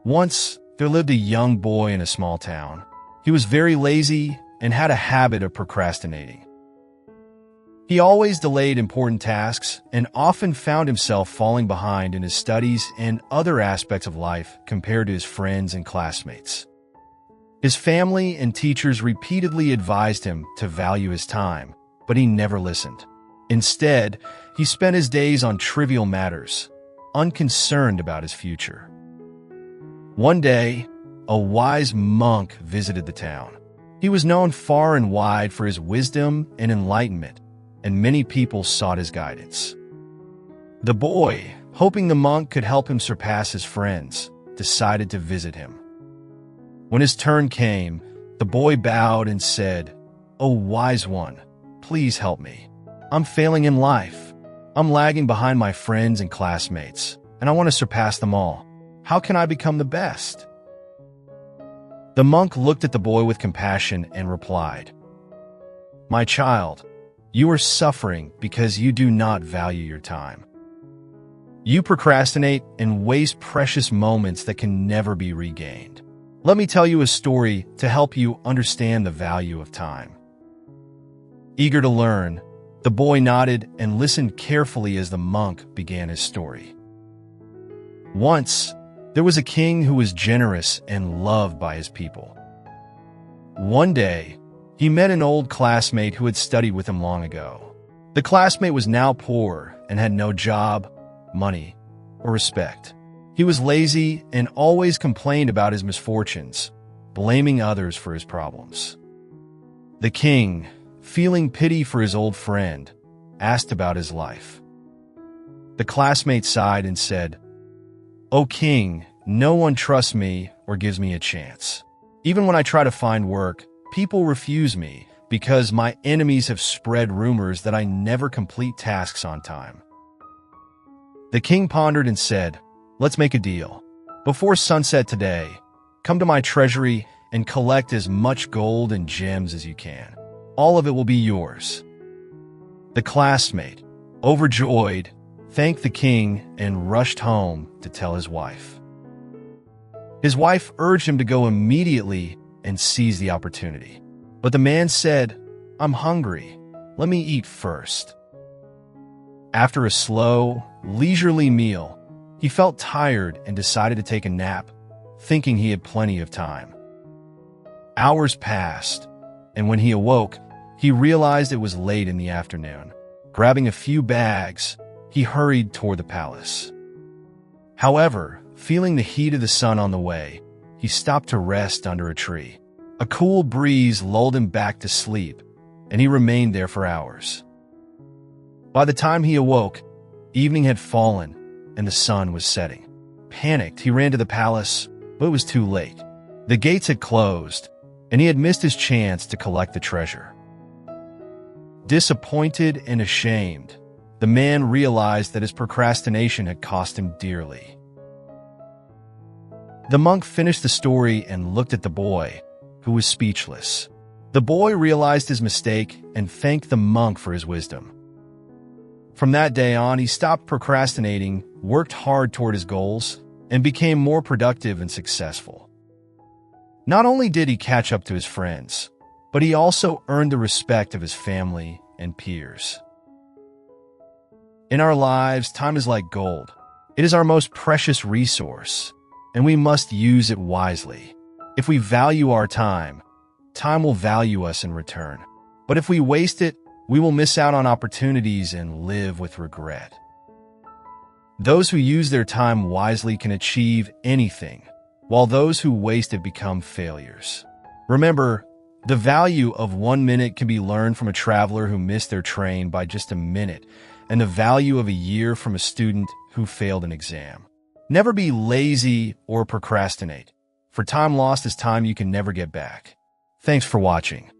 Once, there lived a young boy in a small town. He was very lazy and had a habit of procrastinating. He always delayed important tasks and often found himself falling behind in his studies and other aspects of life compared to his friends and classmates. His family and teachers repeatedly advised him to value his time, but he never listened. Instead, he spent his days on trivial matters, unconcerned about his future. One day, a wise monk visited the town. He was known far and wide for his wisdom and enlightenment, and many people sought his guidance. The boy, hoping the monk could help him surpass his friends, decided to visit him. When his turn came, the boy bowed and said, "O wise one, please help me. I'm failing in life. I'm lagging behind my friends and classmates, and I want to surpass them all. How can I become the best?" The monk looked at the boy with compassion and replied, "My child, you are suffering because you do not value your time. You procrastinate and waste precious moments that can never be regained. Let me tell you a story to help you understand the value of time." Eager to learn, the boy nodded and listened carefully as the monk began his story. Once, there was a king who was generous and loved by his people. One day, he met an old classmate who had studied with him long ago. The classmate was now poor and had no job, money, or respect. He was lazy and always complained about his misfortunes, blaming others for his problems. The king, feeling pity for his old friend, asked about his life. The classmate sighed and said, "O king, no one trusts me or gives me a chance. Even when I try to find work, people refuse me because my enemies have spread rumors that I never complete tasks on time." The king pondered and said, "Let's make a deal. Before sunset today, come to my treasury and collect as much gold and gems as you can. All of it will be yours." The classmate, overjoyed, thanked the king and rushed home to tell his wife. His wife urged him to go immediately and seize the opportunity. But the man said, "I'm hungry. Let me eat first." After a slow, leisurely meal, he felt tired and decided to take a nap, thinking he had plenty of time. Hours passed, and when he awoke, he realized it was late in the afternoon. Grabbing a few bags, he hurried toward the palace. However, feeling the heat of the sun on the way, he stopped to rest under a tree. A cool breeze lulled him back to sleep, and he remained there for hours. By the time he awoke, evening had fallen, and the sun was setting. Panicked, he ran to the palace, but it was too late. The gates had closed, and he had missed his chance to collect the treasure. Disappointed and ashamed, the man realized that his procrastination had cost him dearly. The monk finished the story and looked at the boy, who was speechless. The boy realized his mistake and thanked the monk for his wisdom. From that day on, he stopped procrastinating, worked hard toward his goals, and became more productive and successful. Not only did he catch up to his friends, but he also earned the respect of his family and peers. In our lives, time is like gold. It is our most precious resource, and we must use it wisely. If we value our time, time will value us in return. But if we waste it, we will miss out on opportunities and live with regret. Those who use their time wisely can achieve anything, while those who waste it become failures. Remember, the value of 1 minute can be learned from a traveler who missed their train by just a minute, and the value of a year from a student who failed an exam. Never be lazy or procrastinate, for time lost is time you can never get back. Thanks for watching.